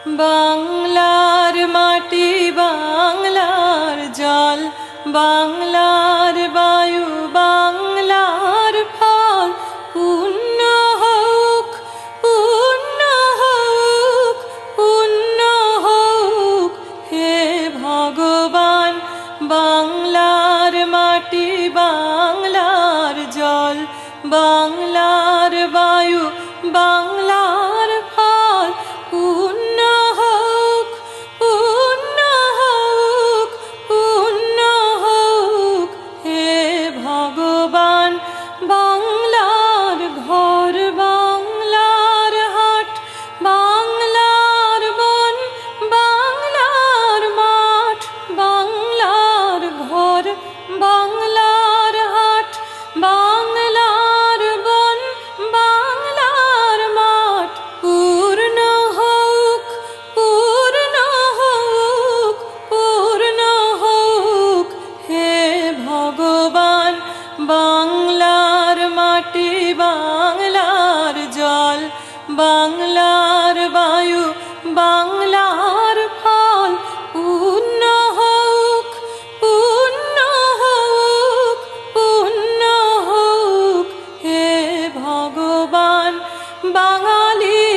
বাংলার মাটি বাংলার জল বাংলার বায়ু বাংলার ফল পুণ্য হোক পুণ্য হোক পুণ্য হোক হে ভগবান। বাংলার মাটি বাংলার জল বাংলার বায়ু বাংলার ফল পুণ্য হোক পুণ্য হোক পুণ্য হোক হে ভগবান। বাংলার ঘর বাংলার হাট বাংলার বন বাংলার মাঠ বাংলার ঘর বাংলার হাট বাংলার বন বাংলার মাঠ পূর্ণ হোক পূর্ণ হোক পূর্ণ হোক হে ভগবান। বাংলার মাটি বাংলার জল বাংলার বায়ু বাংলার ফল পুণ্য হোক পুণ্য হোক পুণ্য হোক হে ভগবান। বাঙালি